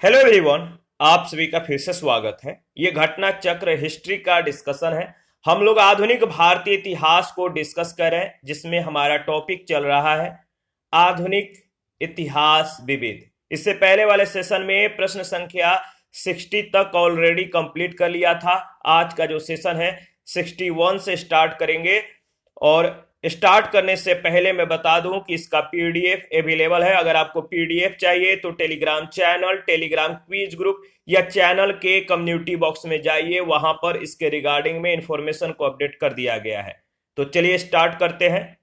Hello everyone. आप सभी का फिर से स्वागत है। ये घटना चक्र हिस्ट्री का डिस्कशन है। हम लोग आधुनिक भारतीय इतिहास को डिस्कस कर रहे हैं, जिसमें हमारा टॉपिक चल रहा है आधुनिक इतिहास विविध। इससे पहले वाले सेशन में प्रश्न संख्या 60 तक ऑलरेडी कंप्लीट कर लिया था। आज का जो सेशन है 61 से स्टार्ट करेंगे। और स्टार्ट करने से पहले मैं बता दूं कि इसका पीडीएफ अवेलेबल है। अगर आपको पीडीएफ चाहिए तो Telegram channel, Telegram quiz group या चैनल के कम्युनिटी बॉक्स में जाइए, वहां पर इसके रिगार्डिंग में इंफॉर्मेशन को अपडेट कर दिया गया है। तो चलिए स्टार्ट करते हैं।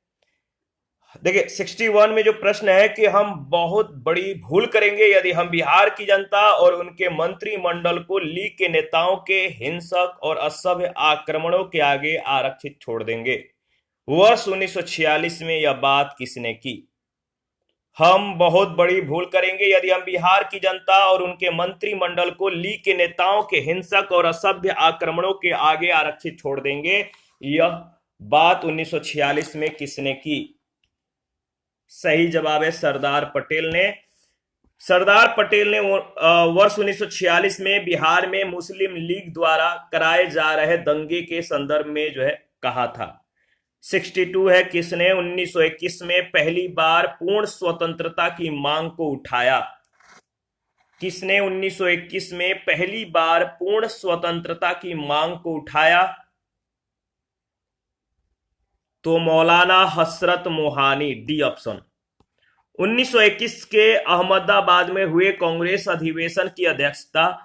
देखिए 61 में जो प्रश्न है कि हम बहुत बड़ी भूल करेंगे यदि हम बिहार की जनता और उनके मंत्रिमंडल को लीग के नेताओं के हिंसक और असभ्य आक्रमणों के आगे आरक्षित छोड़ देंगे। वर्ष 1946 में यह बात किसने की? हम बहुत बड़ी भूल करेंगे यदि हम बिहार की जनता और उनके मंत्रिमंडल को लीग के नेताओं के हिंसक और असभ्य आक्रमणों के आगे आरक्षित छोड़ देंगे। यह बात 1946 में किसने की? सही जवाब है सरदार पटेल ने। सरदार पटेल ने वर्ष 1946 में बिहार में मुस्लिम लीग द्वारा कराए जा रहे दंगे के संदर्भ में जो है कहा था। 62 है किसने 1921 में पहली बार पूर्ण स्वतंत्रता की मांग को उठाया? किसने 1921 में पहली बार पूर्ण स्वतंत्रता की मांग को उठाया? तो मौलाना हसरत मोहानी, डी ऑप्शन। 1921 के अहमदाबाद में हुए कांग्रेस अधिवेशन की अध्यक्षता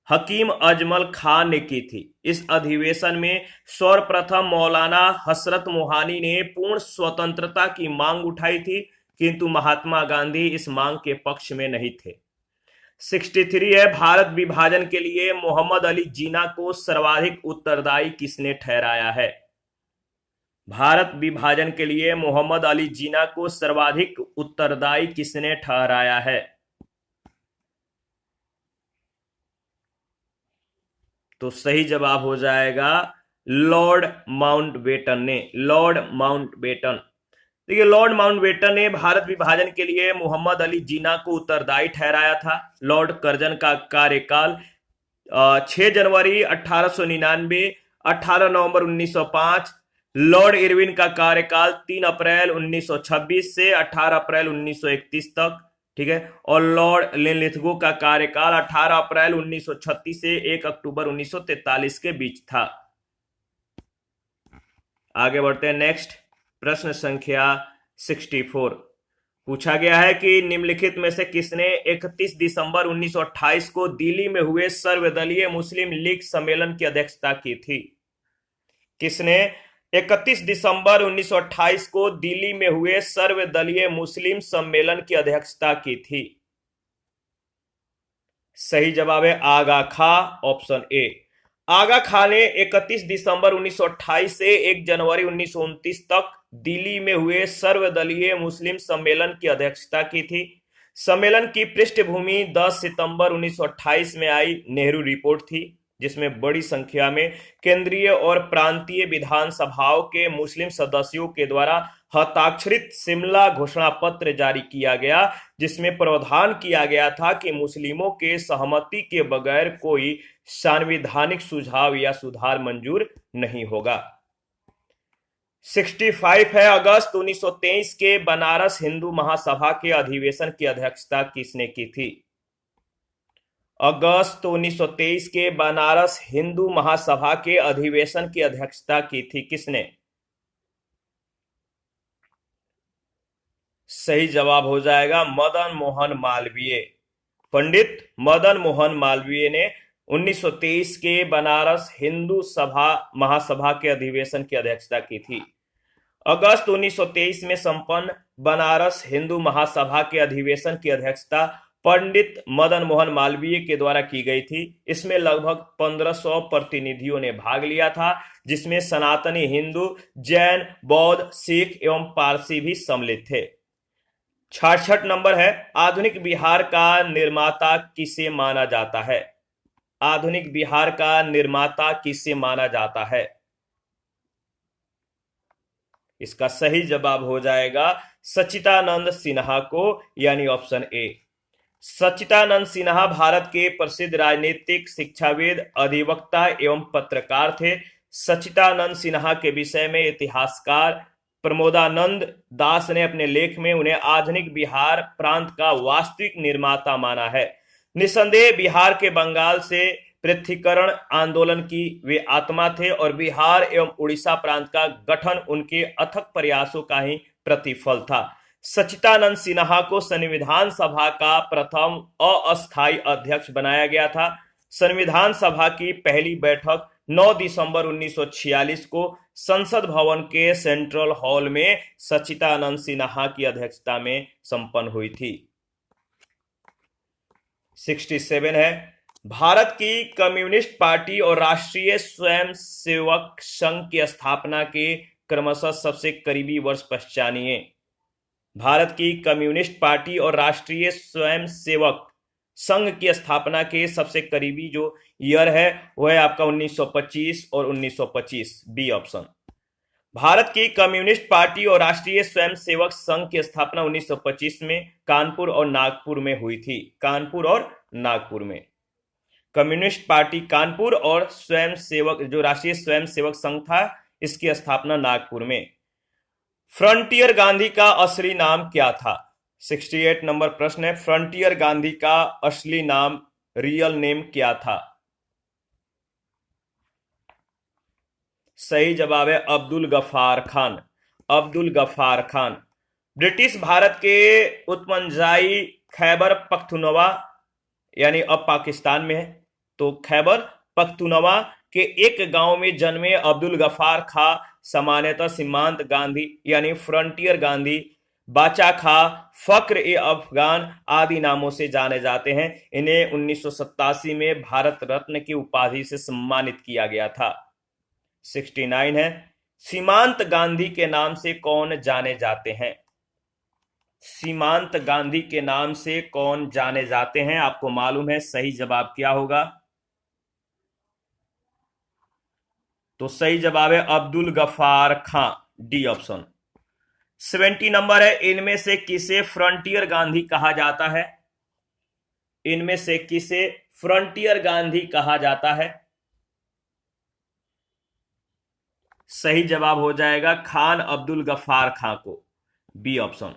हकीम अजमल खान ने की थी। इस अधिवेशन में सर्वप्रथम मौलाना हसरत मोहानी ने पूर्ण स्वतंत्रता की मांग उठाई थी, किंतु महात्मा गांधी इस मांग के पक्ष में नहीं थे। 63 है भारत विभाजन के लिए मोहम्मद अली जिन्ना को सर्वाधिक उत्तरदायी किसने ठहराया है? भारत विभाजन के लिए मोहम्मद अली जिन्ना को सर्वाधिक उत्तरदायी किसने ठहराया है? तो सही जवाब हो जाएगा लॉर्ड माउंटबेटन ने। Lord Mountbatten. देखिए लॉर्ड माउंटबेटन ने भारत विभाजन के लिए मोहम्मद अली जिन्ना को उत्तरदायी ठहराया था। लॉर्ड कर्जन का कार्यकाल 6 जनवरी 1899, 18 नवंबर 1905। लॉर्ड इरविन का कार्यकाल 3 अप्रैल 1926 से 18 अप्रैल 1931 तक, ठीक है। और लॉर्ड लिनलिथगो का कार्यकाल 18 अप्रैल 1936 से 1 अक्टूबर 1943 के बीच था। आगे बढ़ते हैं। नेक्स्ट प्रश्न संख्या 64 पूछा गया है कि निम्नलिखित में से किसने 31 दिसंबर 1928 को दिल्ली में हुए सर्वदलीय मुस्लिम लीग सम्मेलन की अध्यक्षता की थी? किसने 31 दिसंबर 1928 को दिल्ली में हुए सर्वदलीय मुस्लिम सम्मेलन की अध्यक्षता की थी? सही जवाब है आगा खा, ऑप्शन ए। आगा खा ने 31 दिसंबर 1928 से 1 जनवरी 1929 तक दिल्ली में हुए सर्वदलीय मुस्लिम सम्मेलन की अध्यक्षता की थी। सम्मेलन की पृष्ठभूमि 10 सितंबर 1928 में आई नेहरू रिपोर्ट थी, जिसमें बड़ी संख्या में केंद्रीय और प्रांतीय विधानसभाओं के मुस्लिम सदस्यों के द्वारा हस्ताक्षरित शिमला घोषणा पत्र जारी किया गया, जिसमें प्रावधान किया गया था कि मुस्लिमों के सहमति के बगैर कोई संवैधानिक सुझाव या सुधार मंजूर नहीं होगा। 65 है अगस्त 1923 के बनारस हिंदू महासभा के अधिवेशन की अध्यक्षता किसने की थी? अगस्त 1923 के बनारस हिंदू महासभा के अधिवेशन की अध्यक्षता की थी किसने? सही जवाब हो जाएगा मदन मोहन मालवीय। पंडित मदन मोहन मालवीय ने 1923 के बनारस हिंदू सभा महासभा के अधिवेशन की अध्यक्षता की थी। अगस्त 1923 में संपन्न बनारस हिंदू महासभा के अधिवेशन की अध्यक्षता पंडित मदन मोहन मालवीय के द्वारा की गई थी। इसमें लगभग 1500 प्रतिनिधियों ने भाग लिया था, जिसमें सनातनी हिंदू, जैन, बौद्ध, सिख एवं पारसी भी सम्मिलित थे। 66 नंबर है आधुनिक बिहार का निर्माता किसे माना जाता है? आधुनिक बिहार का निर्माता किसे माना जाता है? इसका सही जवाब हो जाएगा सच्चिदानंद सिन्हा को, यानी ऑप्शन ए। सच्चिदानंद सिन्हा भारत के प्रसिद्ध राजनीतिक शिक्षाविद, अधिवक्ता एवं पत्रकार थे। सच्चिदानंद सिन्हा के विषय में इतिहासकार प्रमोदानंद दास ने अपने लेख में उन्हें आधुनिक बिहार प्रांत का वास्तविक निर्माता माना है। निसंदेह बिहार के बंगाल से पृथ्वीकरण आंदोलन की वे आत्मा थे और बिहार एवं उड़ीसा प्रांत का गठन उनके अथक प्रयासों का ही प्रतिफल था। सच्चिदानंद सिन्हा को संविधान सभा का प्रथम अस्थायी अध्यक्ष बनाया गया था। संविधान सभा की पहली बैठक 9 दिसंबर 1946 को संसद भवन के सेंट्रल हॉल में सच्चिदानंद सिन्हा की अध्यक्षता में संपन्न हुई थी। 67 है, भारत की कम्युनिस्ट पार्टी और राष्ट्रीय स्वयंसेवक संघ की स्थापना के क्रमशः सबसे करीबी वर्ष पहचानिए। भारत की कम्युनिस्ट पार्टी और राष्ट्रीय स्वयंसेवक संघ की स्थापना के सबसे करीबी जो ईयर है वह है आपका 1925 और 1925, बी ऑप्शन। भारत की कम्युनिस्ट पार्टी और राष्ट्रीय स्वयंसेवक संघ की स्थापना 1925 में कानपुर और नागपुर में हुई थी। कानपुर और नागपुर में कम्युनिस्ट पार्टी कानपुर और स्वयंसेवक जो राष्ट्रीय स्वयंसेवक संघ था इसकी स्थापना नागपुर में। फ्रंटियर गांधी का असली नाम क्या था? 68 नंबर प्रश्न है, फ्रंटियर गांधी का असली नाम, रियल नेम क्या था? सही जवाब है अब्दुल गफार खान। अब्दुल गफार खान ब्रिटिश भारत के उत्तरजाई खैबर पख्तूनवा यानी अब पाकिस्तान में है, तो खैबर पख्तूनवा के एक गांव में जन्मे अब्दुल गफार खां सामान्यतः सीमांत गांधी यानी फ्रंटियर गांधी, बाचा खां, फक्र ए अफगान आदि नामों से जाने जाते हैं। इन्हें 1987 में भारत रत्न की उपाधि से सम्मानित किया गया था। 69 है, सीमांत गांधी के नाम से कौन जाने जाते हैं? सीमांत गांधी के नाम से कौन जाने जाते हैं? आपको मालूम है सही जवाब क्या होगा? तो सही जवाब है अब्दुल गफार खां, डी ऑप्शन। 70 नंबर है, इनमें से किसे फ्रंटियर गांधी कहा जाता है? इनमें से किसे फ्रंटियर गांधी कहा जाता है? सही जवाब हो जाएगा खान अब्दुल गफार खां को, बी ऑप्शन।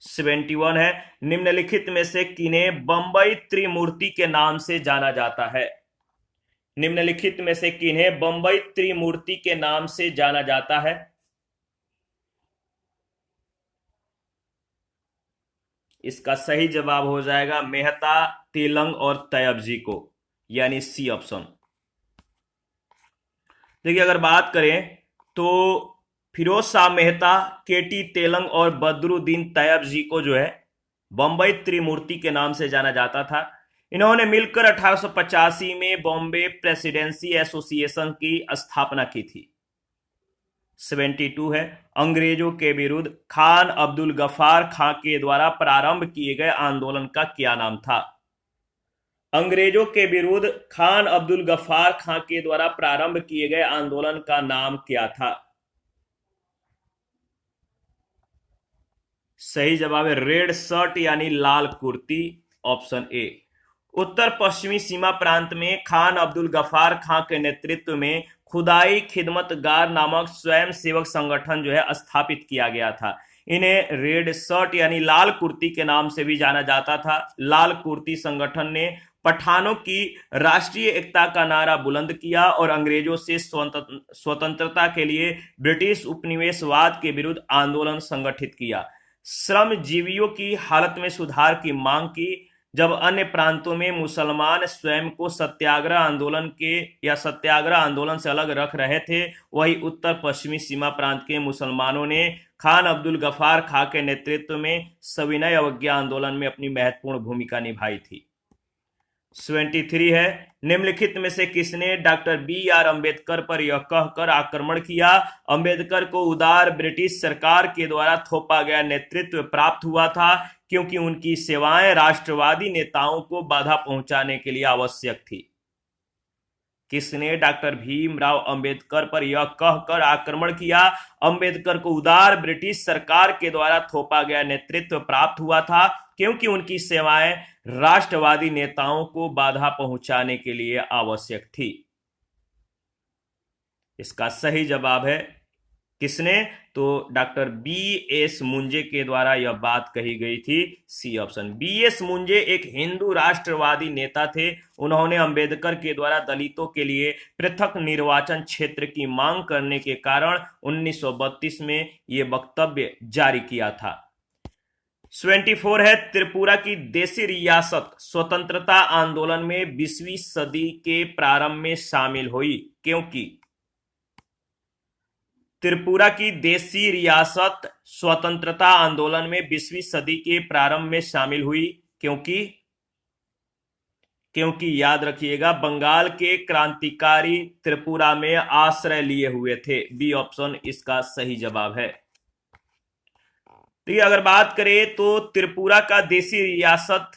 71 है, निम्नलिखित में से किन्हें बंबई त्रिमूर्ति के नाम से जाना जाता है? निम्नलिखित में से किन्हें बंबई त्रिमूर्ति के नाम से जाना जाता है? इसका सही जवाब हो जाएगा मेहता, तेलंग और तैयब जी को, यानी सी ऑप्शन। देखिए अगर बात करें तो फिरोज शाह मेहता, केटी तेलंग और बदरुद्दीन तैयब जी को जो है बंबई त्रिमूर्ति के नाम से जाना जाता था। इन्होंने मिलकर 1885 में बॉम्बे प्रेसिडेंसी एसोसिएशन की स्थापना की थी। 72 है, अंग्रेजों के विरुद्ध खान अब्दुल गफार खां के द्वारा प्रारंभ किए गए आंदोलन का क्या नाम था? अंग्रेजों के विरुद्ध खान अब्दुल गफार खां के द्वारा प्रारंभ किए गए आंदोलन का नाम क्या था? सही जवाब है रेड शर्ट यानी लाल कुर्ती, ऑप्शन ए। उत्तर पश्चिमी सीमा प्रांत में खान अब्दुल गफार खां के नेतृत्व में खुदाई खिदमतगार नामक स्वयं सेवक संगठन जो है स्थापित किया गया था। इन्हें रेड शर्ट यानी लाल कुर्ती के नाम से भी जाना जाता था। लाल कुर्ती संगठन ने पठानों की राष्ट्रीय एकता का नारा बुलंद किया और अंग्रेजों से स्वतंत्रता के लिए ब्रिटिश उपनिवेशवाद के विरुद्ध आंदोलन संगठित किया। श्रमजीवियों की हालत में सुधार की मांग की। जब अन्य प्रांतों में मुसलमान स्वयं को सत्याग्रह आंदोलन के या सत्याग्रह आंदोलन से अलग रख रहे थे, वही उत्तर पश्चिमी सीमा प्रांत के मुसलमानों ने खान अब्दुल गफार खां के नेतृत्व में सविनय अवज्ञा आंदोलन में अपनी महत्वपूर्ण भूमिका निभाई थी। 73 है, निम्नलिखित में से किसने डॉक्टर बी.आर. अंबेडकर पर यह कहकर आक्रमण किया? अंबेडकर को उदार ब्रिटिश सरकार के द्वारा थोपा गया नेतृत्व प्राप्त हुआ था क्योंकि उनकी सेवाएं राष्ट्रवादी नेताओं को बाधा पहुंचाने के लिए आवश्यक थी। किसने डॉक्टर भीमराव अंबेडकर पर यह कहकर आक्रमण किया? अंबेडकर को उदार ब्रिटिश सरकार के द्वारा थोपा गया नेतृत्व प्राप्त हुआ था, क्योंकि उनकी सेवाएं राष्ट्रवादी नेताओं को बाधा पहुंचाने के लिए आवश्यक थी। इसका सही जवाब है किसने? तो डॉक्टर बी.एस. मुंजे के द्वारा यह बात कही गई थी, सी ऑप्शन। बी.एस. मुंजे एक हिंदू राष्ट्रवादी नेता थे। उन्होंने अंबेडकर के द्वारा दलितों के लिए पृथक निर्वाचन क्षेत्र की मांग करने के कारण 1932 में यह वक्तव्य जारी किया था। 24 है, त्रिपुरा की देशी रियासत स्वतंत्रता आंदोलन में 20वीं सदी के प्रारंभ में शामिल हुई, क्योंकि त्रिपुरा की देशी रियासत स्वतंत्रता आंदोलन में 20वीं सदी के प्रारंभ में शामिल हुई, क्योंकि याद रखिएगा बंगाल के क्रांतिकारी त्रिपुरा में आश्रय लिए हुए थे। बी ऑप्शन इसका सही जवाब है। तो ये अगर बात करें तो त्रिपुरा का देशी रियासत,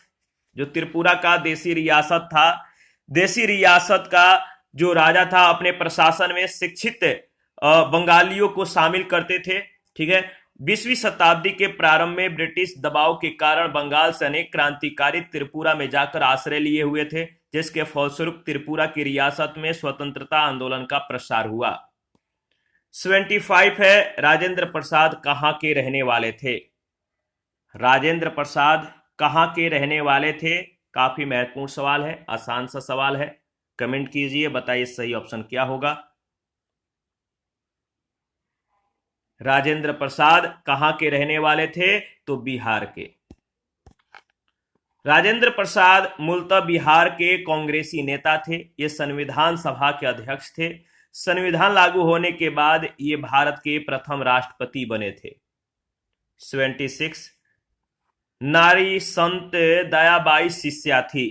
जो त्रिपुरा का देशी रियासत था, देशी रियासत का जो राजा था अपने प्रशासन में शिक्षित बंगालियों को शामिल करते थे। ठीक है, 20वीं शताब्दी के प्रारंभ में ब्रिटिश दबाव के कारण बंगाल से अनेक क्रांतिकारी त्रिपुरा में जाकर आश्रय लिए हुए थे, जिसके फलस्वरूप त्रिपुरा की रियासत में स्वतंत्रता आंदोलन का प्रसार हुआ। 25 है, राजेंद्र प्रसाद कहां के रहने वाले थे? राजेंद्र प्रसाद कहां के रहने वाले थे? काफी महत्वपूर्ण सवाल है, आसान सा सवाल है। कमेंट कीजिए, बताइए सही ऑप्शन क्या होगा। राजेंद्र प्रसाद कहां के रहने वाले थे? तो बिहार के। राजेंद्र प्रसाद मूलतः बिहार के कांग्रेसी नेता थे। ये संविधान सभा के अध्यक्ष थे। संविधान लागू होने के बाद ये भारत के प्रथम राष्ट्रपति बने थे। 26 नारी संत दयाबाई शिष्या थी।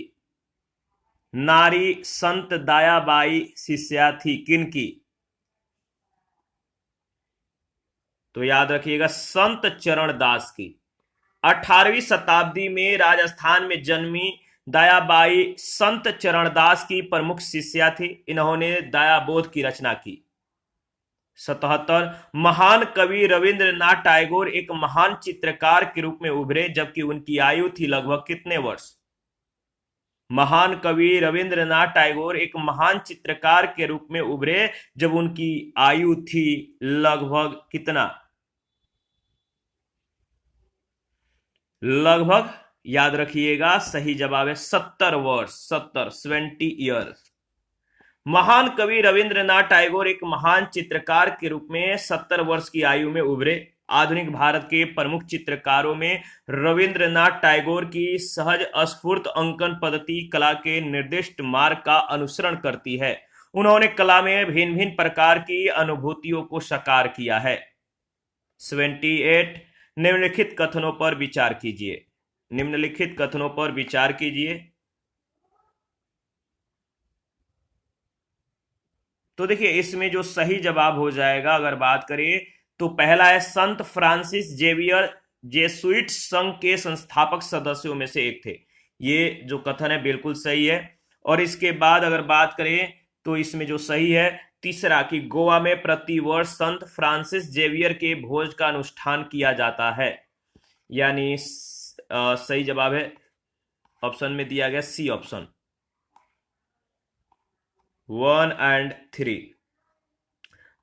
नारी संत दयाबाई शिष्या थी किनकी? तो याद रखिएगा संत चरण दास की। 18वीं शताब्दी में राजस्थान में जन्मी दयाबाई संत चरणदास की प्रमुख शिष्या थी। इन्होंने दयाबोध की रचना की। 77 महान कवि रविंद्रनाथ टैगोर एक महान चित्रकार के रूप में उभरे, जबकि उनकी आयु थी लगभग कितने वर्ष? महान कवि रविंद्रनाथ टैगोर एक महान चित्रकार के रूप में उभरे जब उनकी आयु थी लगभग कितना? लगभग याद रखिएगा सही जवाब है 70 वर्ष। 70 ईयर्स। महान कवि रविंद्रनाथ टैगोर एक महान चित्रकार के रूप में 70 वर्ष की आयु में उभरे। आधुनिक भारत के प्रमुख चित्रकारों में रविंद्रनाथ टैगोर की सहज स्फूर्त अंकन पद्धति कला के निर्दिष्ट मार्ग का अनुसरण करती है। उन्होंने कला में भिन्न भिन्न प्रकार की अनुभूतियों को साकार किया है। 78 निम्नलिखित कथनों पर विचार कीजिए। निम्नलिखित कथनों पर विचार कीजिए। तो देखिए इसमें जो सही जवाब हो जाएगा अगर बात करें तो पहला है संत फ्रांसिस जेवियर जेसुइट संघ के संस्थापक सदस्यों में से एक थे। ये जो कथन है बिल्कुल सही है। और इसके बाद अगर बात करें तो इसमें जो सही है तीसरा कि गोवा में प्रतिवर्ष संत फ्रांसिस जेवियर के भोज का अनुष्ठान किया जाता है। यानी सही जवाब है ऑप्शन में दिया गया सी ऑप्शन 1 और 3।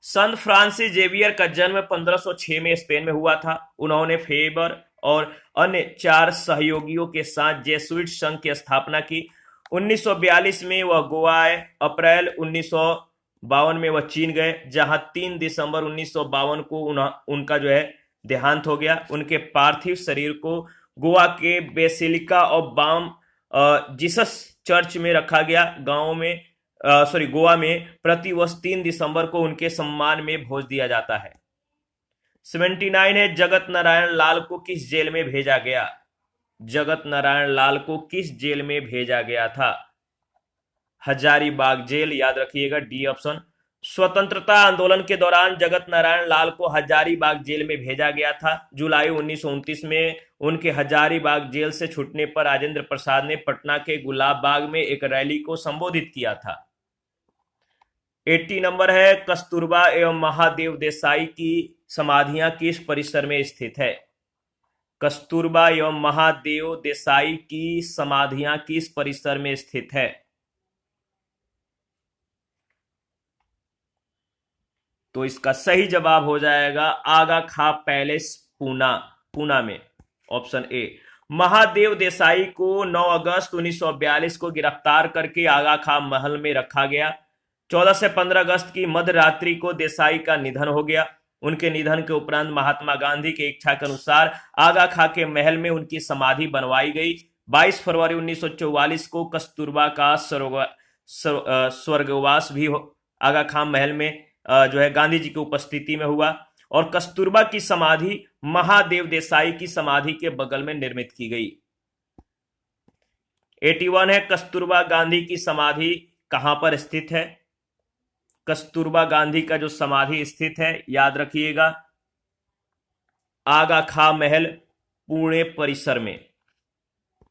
संत फ्रांसिस जेवियर का जन्म 1506 में स्पेन में हुआ था। उन्होंने फेबर और अन्य 4 सहयोगियों के साथ जेसुइट संघ की स्थापना की। 1942 में वह गोवा आए। अप्रैल 1952 में वह चीन गए, जहां 3 दिसंबर 1952 को उनका जो है देहांत हो गया। उनके पार्थिव शरीर को गोवा के basilica of Bom Jesus church में रखा गया। गोवा में प्रतिवर्ष 3 दिसंबर को उनके सम्मान में भोज दिया जाता है। 79 है जगत नारायण लाल को किस जेल में भेजा गया? जगत नारायण लाल को किस जेल में भेजा गया था? हजारीबाग जेल। याद रखिएगा डी ऑप्शन। स्वतंत्रता आंदोलन के दौरान जगत नारायण लाल को हजारीबाग जेल में भेजा गया था। जुलाई 1929 में उनके हजारीबाग जेल से छूटने पर राजेंद्र प्रसाद ने पटना के गुलाब बाग में एक रैली को संबोधित किया था। 80 नंबर है, कस्तूरबा एवं महादेव देसाई की समाधियां किस परिसर में स्थित है? कस्तूरबा एवं महादेव देसाई की समाधियां किस परिसर में स्थित है? तो इसका सही जवाब हो जाएगा आगा खां पैलेस, पूना, पूना में, ऑप्शन ए। महादेव देसाई को 9 अगस्त 1942 को गिरफ्तार करके आगा खां महल में रखा गया। 14 से 15 अगस्त की मध्य रात्रि को देसाई का निधन हो गया। उनके निधन के उपरांत महात्मा गांधी की इच्छा के अनुसार आगा खां के महल में उनकी समाधि बनवाई गई। 22 फरवरी 1944 को कस्तूरबा का स्वर्गवास भी आगा खां महल में जो है गांधी जी की उपस्थिति में हुआ। और कस्तूरबा की समाधि महादेव देसाई की समाधि के बगल में निर्मित की गई। 81 है, कस्तूरबा गांधी की समाधि कहां पर स्थित है? कस्तूरबा गांधी का जो समाधि स्थित है, याद रखिएगा, आगा खां महल, पुणे परिसर में,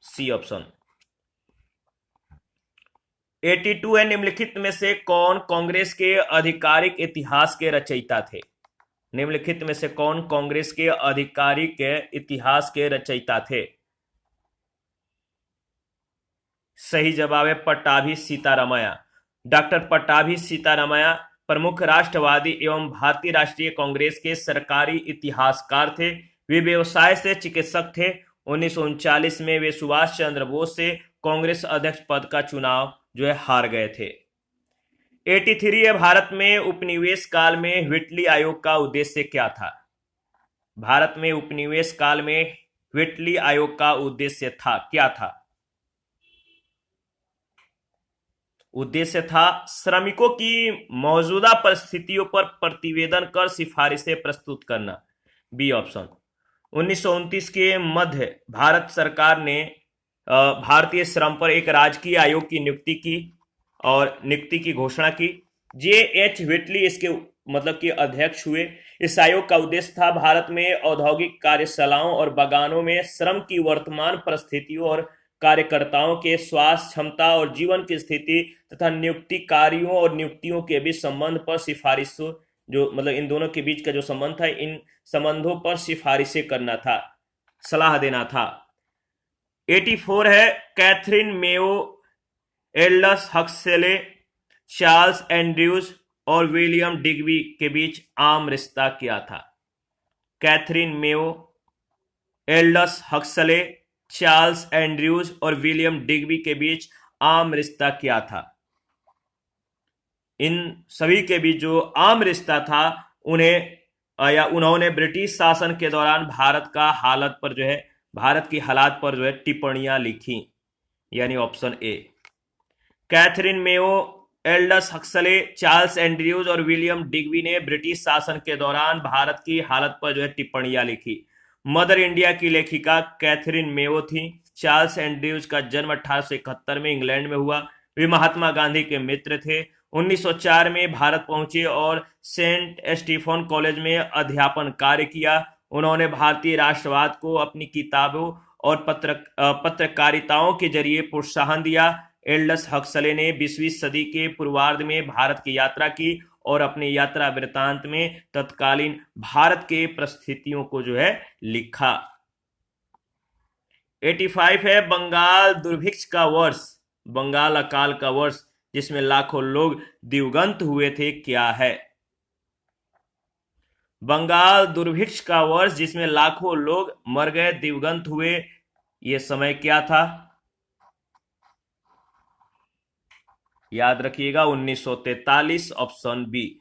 सी ऑप्शन। 82 है, निम्नलिखित में से कौन कांग्रेस के आधिकारिक इतिहास के रचयिता थे? निम्नलिखित में से कौन कांग्रेस के आधिकारिक इतिहास के रचयिता थे? सही जवाब है पट्टाभी सीतारामैया। डॉक्टर पट्टाभी सीतारामैया प्रमुख राष्ट्रवादी एवं भारतीय राष्ट्रीय कांग्रेस के सरकारी इतिहासकार थे। वे व्यवसाय से चिकित्सक थे। 1939 में वे सुभाष चंद्र बोस से कांग्रेस अध्यक्ष पद का चुनाव जो है हार गए थे। 83 है, भारत में उपनिवेश काल में व्हिटली आयोग का उद्देश्य क्या था? भारत में उपनिवेश काल में व्हिटली आयोग का उद्देश्य था, क्या था? उद्देश्य था श्रमिकों की मौजूदा परिस्थितियों पर प्रतिवेदन कर सिफारिशें प्रस्तुत करना, बी ऑप्शन। 1929 के मध्य भारत सरकार ने भारतीय श्रम पर एक राजकीय आयोग की नियुक्ति की और नियुक्ति की घोषणा की। जे.एच. व्हिटली इसके मतलब कि अध्यक्ष हुए। इस आयोग का उद्देश्य था भारत में औद्योगिक कार्यशालाओं और बागानों में श्रम की वर्तमान परिस्थितियों और कार्यकर्ताओं के स्वास्थ्य, क्षमता और जीवन की स्थिति तथा नियुक्ति कार्यों और नियुक्तियों के बीच संबंध पर सिफारिशों, जो मतलब इन दोनों के बीच का जो संबंध था, इन संबंधों पर सिफारिशें करना था, सलाह देना था। 84 है, Catherine Mayo, Aldous Huxley, Charles Andrews और विलियम डिग्बी के बीच आम रिश्ता क्या था? Catherine Mayo, Aldous Huxley, Charles Andrews और विलियम डिग्बी के बीच आम रिश्ता क्या था? इन सभी के बीच जो आम रिश्ता था, उन्होंने ब्रिटिश शासन के दौरान भारत की हालात पर जो है टिप्पणियां लिखी, यानी option A. Catherine Mayo, Aldous Huxley, Charles Andrews और विलियम डिग्बी ने ब्रिटिश शासन के दौरान भारत की हालत पर जो है टिप्पणियां लिखी। मदर इंडिया की लेखिका कैथरीन मेयो थी। चार्ल्स एंड्रयूज का जन्म 1871 में इंग्लैंड में हुआ। वे महात्मा गांधी के मित्र थे। 1904 में भारत पहुंचे और सेंट स्टीफन कॉलेज में अध्यापन कार्य किया। उन्होंने भारतीय राष्ट्रवाद को अपनी किताबों और पत्रकारिताओं के जरिए प्रोत्साहन दिया। एल्डस हक्सले ने 20वीं सदी के पूर्वार्ध में भारत की यात्रा की और अपने यात्रा वृत्तांत में तत्कालीन भारत के परिस्थितियों को जो है लिखा। 85 है, बंगाल दुर्भिक्ष का वर्ष, बंगाल अकाल का वर्ष जिसमें लाखों लोग दिवंगत हुए थे, क्या है? बंगाल दुर्भिक्ष का वर्ष जिसमें लाखों लोग मर गए, दिवंगत हुए, यह समय क्या था? याद रखिएगा 1943, ऑप्शन बी।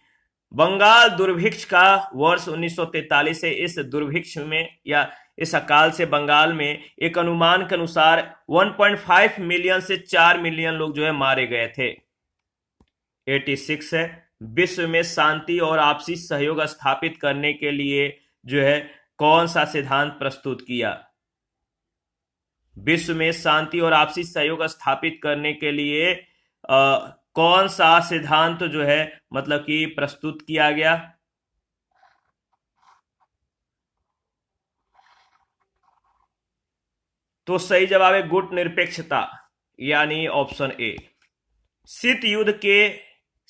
बंगाल दुर्भिक्ष का वर्ष 1943 से इस दुर्भिक्ष में या इस अकाल से बंगाल में एक अनुमान के अनुसार 1.5 मिलियन से 4 मिलियन लोग जो है मारे गए थे। 86 है, विश्व में शांति और आपसी सहयोग स्थापित करने के लिए जो है कौन सा सिद्धांत प्रस्तुत किया? विश्व में शांति और आपसी सहयोग स्थापित करने के लिए कौन सा सिद्धांत जो है मतलब कि प्रस्तुत किया गया? तो सही जवाब है गुट निरपेक्षता, यानी ऑप्शन ए। शीत युद्ध के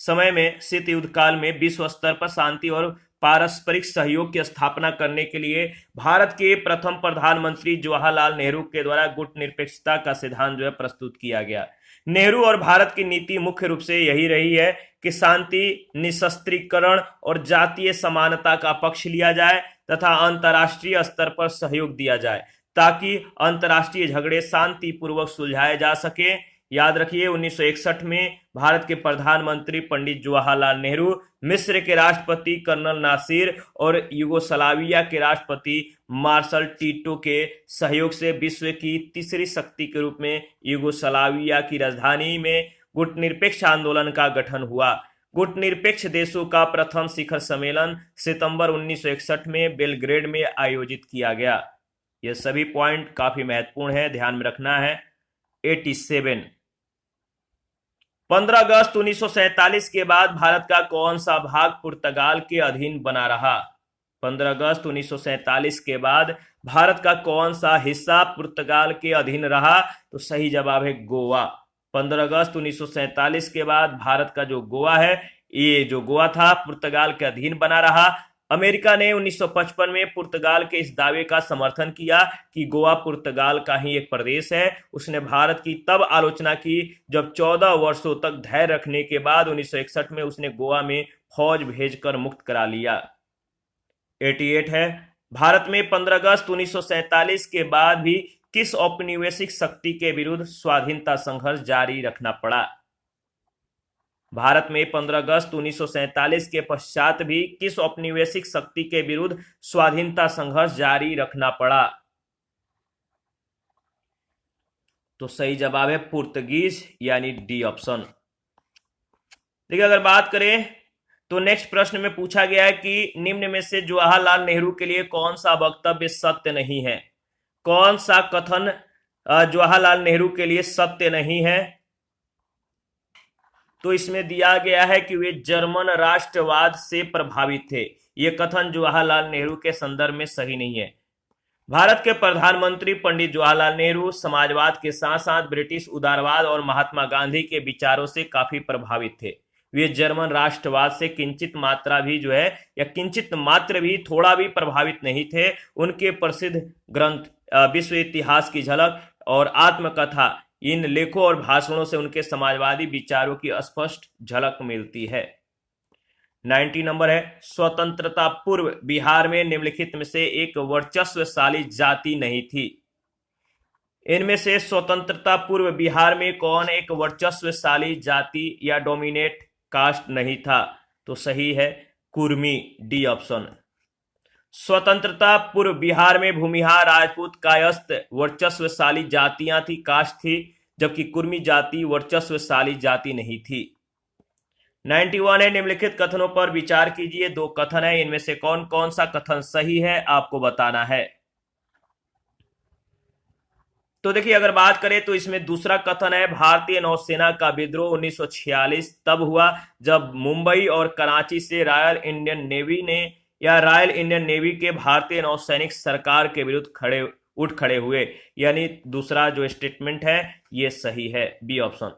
समय में शीत युद्ध काल में विश्व स्तर पर शांति और पारस्परिक सहयोग की स्थापना करने के लिए भारत के प्रथम प्रधानमंत्री जवाहरलाल नेहरू के द्वारा गुटनिरपेक्षता का सिद्धांत जो है प्रस्तुत किया गया। नेहरू और भारत की नीति मुख्य रूप से यही रही है कि शांति, निशस्त्रीकरण और जातीय समानता का पक्ष लिया जाए तथा अंतर्राष्ट्रीय स्तर पर सहयोग दिया जाए ताकि अंतर्राष्ट्रीय झगड़े शांतिपूर्वक सुलझाए जा सके। याद रखिए 1961 में भारत के प्रधानमंत्री पंडित जवाहरलाल नेहरू, मिस्र के राष्ट्रपति कर्नल नासिर और यूगोस्लाविया के राष्ट्रपति मार्शल टीटो के सहयोग से विश्व की तीसरी शक्ति के रूप में यूगोस्लाविया की राजधानी में गुटनिरपेक्ष आंदोलन का गठन हुआ। गुटनिरपेक्ष देशों का प्रथम शिखर सम्मेलन सितंबर 1961 में बेलग्रेड में आयोजित किया गया। ये सभी पॉइंट काफी महत्वपूर्ण है, ध्यान में रखना है। 87 15 अगस्त 1947 के बाद भारत का कौन सा भाग पुर्तगाल के अधीन बना रहा? 15 अगस्त 1947 के बाद भारत का कौन सा हिस्सा पुर्तगाल के अधीन रहा? तो सही जवाब है गोवा। 15 अगस्त 1947 के बाद भारत का जो गोवा है, ये जो गोवा था पुर्तगाल के अधीन बना रहा। अमेरिका ने 1955 में पुर्तगाल के इस दावे का समर्थन किया कि गोवा पुर्तगाल का ही एक प्रदेश है। उसने भारत की तब आलोचना की जब 14 वर्षों तक धैर्य रखने के बाद 1961 में उसने गोवा में फौज भेजकर मुक्त करा लिया। 88 है, भारत में 15 अगस्त 1947 के बाद भी किस औपनिवेशिक शक्ति के विरुद्ध स्वाधीनता संघर्ष जारी रखना पड़ा? भारत में 15 अगस्त 1947 के पश्चात भी किस औपनिवेशिक शक्ति के विरुद्ध स्वाधीनता संघर्ष जारी रखना पड़ा? तो सही जवाब है पुर्तगीज, यानी डी ऑप्शन। देखिए अगर बात करें तो नेक्स्ट प्रश्न में पूछा गया है कि निम्न में से जवाहरलाल नेहरू के लिए कौन सा वक्तव्य सत्य नहीं है? कौन सा कथन जवाहरलाल नेहरू के लिए सत्य नहीं है? तो इसमें दिया गया है कि वे जर्मन राष्ट्रवाद से प्रभावित थे। यह कथन जवाहरलाल नेहरू के संदर्भ में सही नहीं है। भारत के प्रधानमंत्री पंडित जवाहरलाल नेहरू समाजवाद के साथ साथ ब्रिटिश उदारवाद और महात्मा गांधी के विचारों से काफी प्रभावित थे। वे जर्मन राष्ट्रवाद से किंचित मात्रा भी जो है या किंचित मात्र भी थोड़ा भी प्रभावित नहीं थे। उनके प्रसिद्ध ग्रंथ विश्व इतिहास की झलक और आत्मकथा, इन लेखों और भाषणों से उनके समाजवादी विचारों की स्पष्ट झलक मिलती है। 90 नंबर है, स्वतंत्रता पूर्व बिहार में निम्नलिखित में से एक वर्चस्वशाली जाति नहीं थी। इनमें से स्वतंत्रता पूर्व बिहार में कौन एक वर्चस्वशाली जाति या डोमिनेट कास्ट नहीं था? तो सही है कुर्मी, डी ऑप्शन। स्वतंत्रता पूर्व बिहार में भूमिहार, राजपूत, कायस्थ वर्चस्वशाली जातियां थी, कास्ट थी, जबकि कुर्मी जाति वर्चस्वशाली जाति नहीं थी। 91 है, निम्नलिखित कथनों पर विचार कीजिए। दो कथन है, इनमें से कौन कौन सा कथन सही है आपको बताना है। तो देखिए अगर बात करें तो इसमें दूसरा कथन है, भारतीय नौसेना का विद्रोह 1946 तब हुआ जब मुंबई और कराची से रॉयल इंडियन नेवी के भारतीय नौसैनिक सरकार के विरुद्ध खड़े हुए, यानी दूसरा जो स्टेटमेंट है ये सही है, बी ऑप्शन।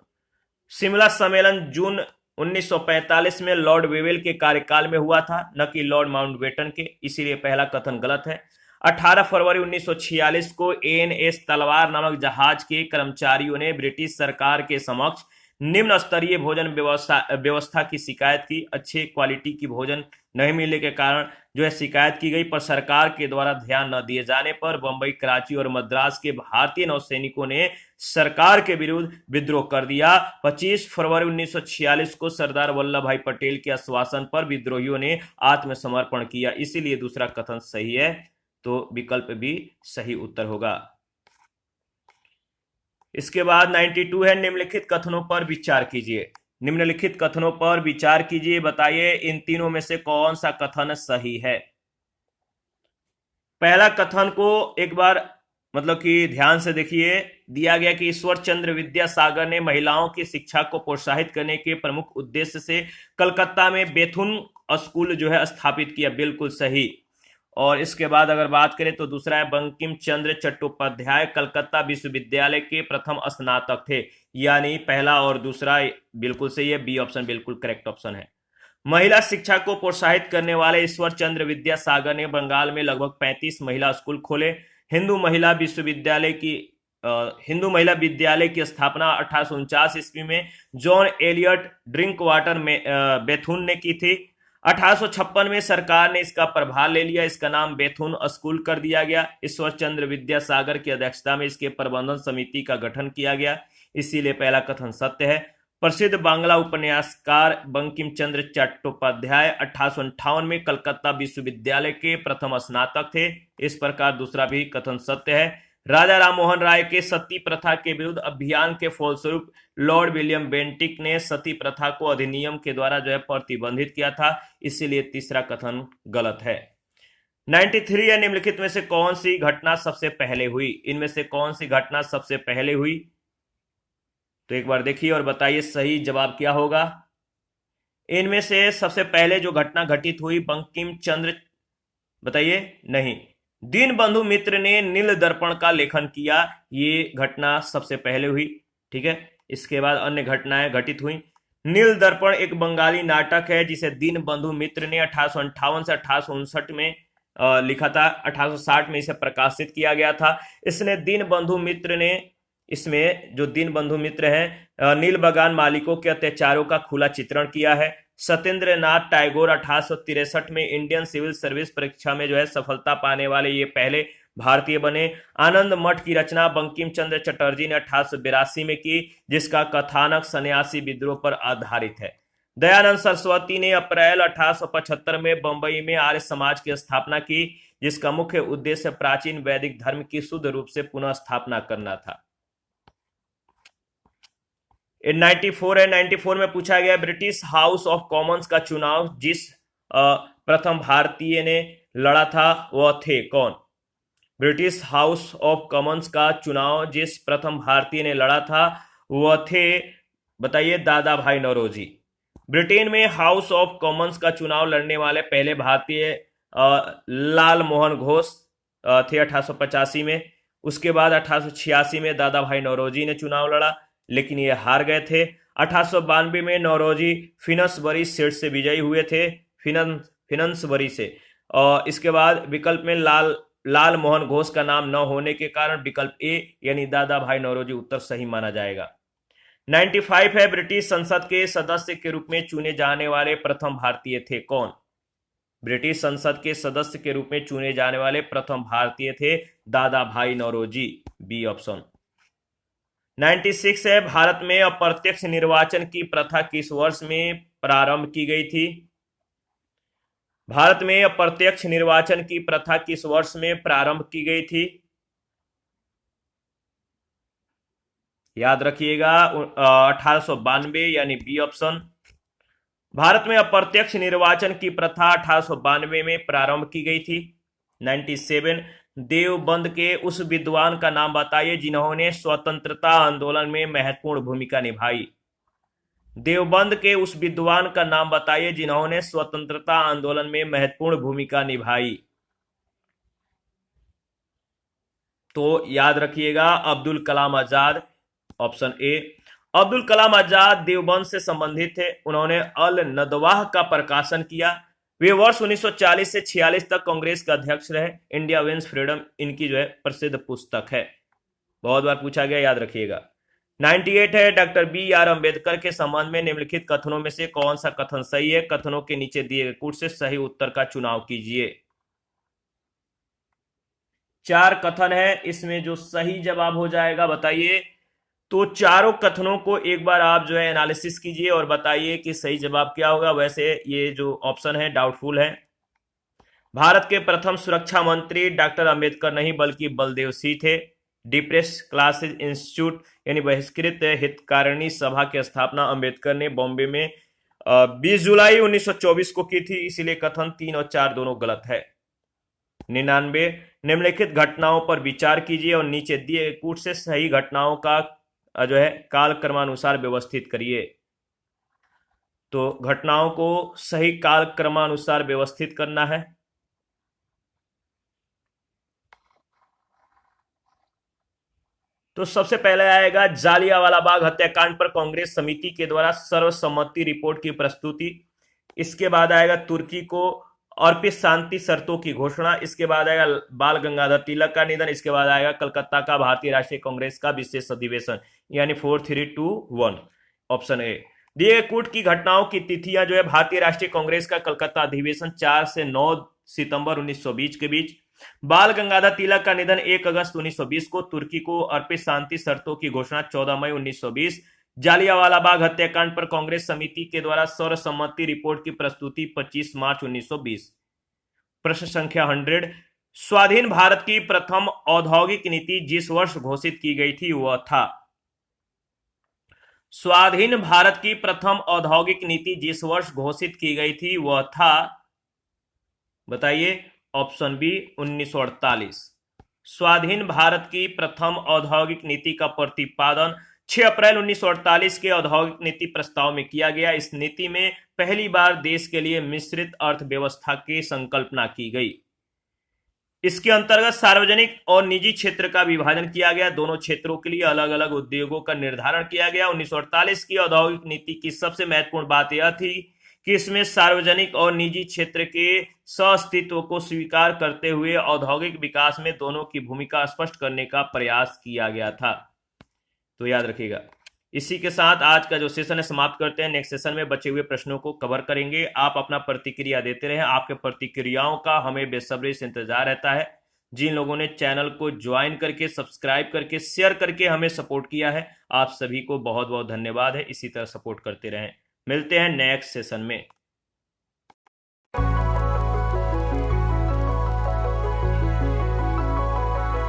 शिमला सम्मेलन जून 1945 में लॉर्ड वेवेल के कार्यकाल में हुआ था, न कि लॉर्ड माउंटबेटन के, इसीलिए पहला कथन गलत है। 18 फरवरी 1946 को एएनएस तलवार नामक जहाज के कर्मचारियों ने ब्रिटिश सरकार के समक्ष निम्न स्तरीय भोजन व्यवस्था की शिकायत की। अच्छे क्वालिटी की भोजन नहीं मिलने के कारण जो है शिकायत की गई, पर सरकार के द्वारा ध्यान न दिए जाने पर बंबई, कराची और मद्रास के भारतीय नौसैनिकों ने सरकार के विरुद्ध विद्रोह कर दिया। 25 फरवरी 1946 को सरदार वल्लभ भाई पटेल के आश्वासन पर विद्रोहियों ने आत्मसमर्पण किया, इसीलिए दूसरा कथन सही है, तो विकल्प भी सही उत्तर होगा। इसके बाद 92 है, निम्नलिखित कथनों पर विचार कीजिए। निम्नलिखित कथनों पर विचार कीजिए, बताइए इन तीनों में से कौन सा कथन सही है। पहला कथन को एक बार मतलब कि ध्यान से देखिए, दिया गया कि ईश्वर चंद्र विद्यासागर ने महिलाओं की शिक्षा को प्रोत्साहित करने के प्रमुख उद्देश्य से कलकत्ता में बेथुन स्कूल जो है स्थापित किया, बिल्कुल सही। और इसके बाद अगर बात करें तो दूसरा है बंकिम चंद्र चट्टोपाध्याय कलकत्ता विश्वविद्यालय के प्रथम स्नातक थे, यानी पहला और दूसरा बिल्कुल सही है, बी ऑप्शन बिल्कुल करेक्ट ऑप्शन है। महिला शिक्षा को प्रोत्साहित करने वाले ईश्वर चंद्र विद्यासागर ने बंगाल में लगभग 35 महिला स्कूल खोले। हिंदू महिला विद्यालय की स्थापना 1849 ईस्वी में जॉन एलियट ड्रिंक वाटर में बेथुन ने की थी। 1856 में सरकार ने इसका प्रभार ले लिया, इसका नाम बेथुन स्कूल कर दिया गया। ईश्वर चंद्र विद्यासागर की अध्यक्षता में इसके प्रबंधन समिति का गठन किया गया, इसीलिए पहला कथन सत्य है। प्रसिद्ध बांग्ला उपन्यासकार बंकिम चंद्र चट्टोपाध्याय 1858 में कलकत्ता विश्वविद्यालय के प्रथम स्नातक थे, इस प्रकार दूसरा भी कथन सत्य है। राजा राममोहन राय के सती प्रथा के विरुद्ध अभियान के फलस्वरूप लॉर्ड विलियम बेंटिक ने सती प्रथा को अधिनियम के द्वारा प्रतिबंधित किया था, इसीलिए तीसरा कथन गलत है। 93 है, निम्नलिखित में से कौन सी घटना सबसे पहले हुई? इनमें से कौन सी घटना सबसे पहले हुई? तो एक बार देखिए और बताइए सही जवाब क्या होगा। इनमें से सबसे पहले जो घटना घटित हुई बंकिम चंद्र, बताइए, नहीं, दीनबंधु मित्र ने नील दर्पण का लेखन किया, ये घटना सबसे पहले हुई। ठीक है, इसके बाद अन्य घटनाएं घटित हुई। नील दर्पण एक बंगाली नाटक है जिसे दीनबंधु मित्र ने 1858 से 1859 में लिखा था। 1860 में इसे प्रकाशित किया गया था। इसमें जो दीनबंधु मित्र हैं नील बगान मालिकों के अत्याचारों का खुला चित्रण किया है। सत्येंद्र नाथ टैगोर 1863 में इंडियन सिविल सर्विस परीक्षा में सफलता पाने वाले ये पहले भारतीय बने। आनंद मठ की रचना बंकिम चंद्र चटर्जी ने 1882 में की, जिसका कथानक सन्यासी विद्रोह पर आधारित है। दयानंद सरस्वती ने अप्रैल 1875 में बंबई में आर्य समाज की स्थापना की, जिसका मुख्य उद्देश्य प्राचीन वैदिक धर्म की शुद्ध रूप से पुनः स्थापना करना था। 94 है, 94 में पूछा गया ब्रिटिश हाउस ऑफ कॉमन्स का चुनाव जिस प्रथम भारतीय ने लड़ा था वह थे कौन? ब्रिटिश हाउस ऑफ कॉमन्स का चुनाव जिस प्रथम भारतीय ने लड़ा था वह थे, बताइए, दादा भाई नौरोजी। ब्रिटेन में हाउस ऑफ कॉमन्स का चुनाव लड़ने वाले पहले भारतीय लाल मोहन घोष थे 1885 में। उसके बाद 1886 में दादा भाई नौरोजी ने चुनाव लड़ा, लेकिन ये हार गए थे। 1892 में नौरोजी फिनसबरी सीट से विजयी हुए थे, फिनसबरी से। और इसके बाद विकल्प में लाल मोहन घोष का नाम न होने के कारण विकल्प ए यानी दादा भाई नौरोजी उत्तर सही माना जाएगा। 95 है, ब्रिटिश संसद के सदस्य के रूप में चुने जाने वाले प्रथम भारतीय थे कौन? ब्रिटिश संसद के सदस्य के रूप में चुने जाने वाले प्रथम भारतीय थे दादा भाई नौरोजी, बी ऑप्शन। 96 है, भारत में अप्रत्यक्ष निर्वाचन की प्रथा किस वर्ष में प्रारंभ की गई थी? भारत में अप्रत्यक्ष निर्वाचन की प्रथा किस वर्ष में प्रारंभ की गई थी? याद रखिएगा 1892 यानी बी ऑप्शन। भारत में अप्रत्यक्ष निर्वाचन की प्रथा 1892 में प्रारंभ की गई थी। 97, देवबंद के उस विद्वान का नाम बताइए जिन्होंने स्वतंत्रता आंदोलन में महत्वपूर्ण भूमिका निभाई। देवबंद के उस विद्वान का नाम बताइए जिन्होंने स्वतंत्रता आंदोलन में महत्वपूर्ण भूमिका निभाई। तो याद रखिएगा अब्दुल कलाम आजाद, ऑप्शन ए। अब्दुल कलाम आजाद देवबंद से संबंधित थे। उन्होंने अल नदवाह का प्रकाशन किया। वे वर्ष 1940 से 46 तक कांग्रेस के अध्यक्ष रहे। इंडिया विंस फ्रीडम इनकी प्रसिद्ध पुस्तक है, बहुत बार पूछा गया, याद रखिएगा। 98 है, डॉक्टर बी आर अम्बेडकर के संबंध में निम्नलिखित कथनों में से कौन सा कथन सही है? कथनों के नीचे दिए गए कूट से सही उत्तर का चुनाव कीजिए। 4 कथन है, इसमें जो सही जवाब हो जाएगा बताइए। तो चारों कथनों को एक बार आप एनालिसिस कीजिए और बताइए कि सही जवाब क्या होगा। वैसे ये जो ऑप्शन है डाउटफुल है। भारत के प्रथम सुरक्षा मंत्री डॉक्टर अंबेडकर नहीं बल्कि बलदेव सिंह थे। डिप्रेस्ड क्लासेस इंस्टीट्यूट यानी बहिष्कृत हितकारिणी सभा की स्थापना अंबेडकर ने बॉम्बे में 20 जुलाई 1924 को की थी, इसीलिए कथन 3 और 4 दोनों गलत है। 99, निम्नलिखित घटनाओं पर विचार कीजिए और नीचे दिए कूट से सही घटनाओं का काल क्रमानुसार व्यवस्थित करिए। तो घटनाओं को सही काल क्रमानुसार व्यवस्थित करना है। तो सबसे पहले आएगा जालियांवाला बाग हत्याकांड पर कांग्रेस समिति के द्वारा सर्वसम्मति रिपोर्ट की प्रस्तुति। इसके बाद आएगा तुर्की को अर्पित शांति शर्तों की घोषणा। इसके बाद आएगा बाल गंगाधर तिलक का निधन। इसके बाद आएगा कलकत्ता का भारतीय राष्ट्रीय कांग्रेस का विशेष अधिवेशन, यानी 4321 ऑप्शन ए। दिए गए कूट की घटनाओं की तिथियां जो है, भारतीय राष्ट्रीय कांग्रेस का कलकत्ता अधिवेशन 4 से 9 सितंबर 1920 के बीच। बाल गंगाधर तिलक का निधन 1 अगस्त 1920 को। तुर्की को अर्पित शांति शर्तों की घोषणा 14 मई 1920। जालियांवाला बाग हत्याकांड पर कांग्रेस समिति के द्वारा सर्वसम्मति रिपोर्ट की प्रस्तुति 25 मार्च 1920। प्रश्न संख्या 100, स्वाधीन भारत की प्रथम औद्योगिक नीति जिस वर्ष घोषित की गई थी वह था। स्वाधीन भारत की प्रथम औद्योगिक नीति जिस वर्ष घोषित की गई थी वह था, बताइए। Option B 1948। स्वाधीन भारत की प्रथम औद्योगिक नीति का प्रतिपादन 6 अप्रैल 1948 के औद्योगिक नीति प्रस्ताव में किया गया। इस नीति में पहली बार देश के लिए मिश्रित अर्थव्यवस्था की संकल्पना की गई। इसके अंतर्गत सार्वजनिक और निजी क्षेत्र का विभाजन किया गया। दोनों क्षेत्रों के लिए अलग अलग उद्योगों का निर्धारण किया गया। 1948 की औद्योगिक नीति की सबसे महत्वपूर्ण बात यह थी कि इसमें सार्वजनिक और निजी क्षेत्र के सहअस्तित्व को स्वीकार करते हुए औद्योगिक विकास में दोनों की भूमिका स्पष्ट करने का प्रयास किया गया था। तो याद रखिएगा। इसी के साथ आज का जो सेशन है समाप्त करते हैं। नेक्स्ट सेशन में बचे हुए प्रश्नों को कवर करेंगे। आप अपना प्रतिक्रिया देते रहें। आपके प्रतिक्रियाओं का हमें बेसब्री से इंतजार रहता है। जिन लोगों ने चैनल को ज्वाइन करके, सब्सक्राइब करके, शेयर करके हमें सपोर्ट किया है, आप सभी को बहुत बहुत धन्यवाद है। इसी तरह सपोर्ट करते रहें। मिलते हैं नेक्स्ट सेशन में।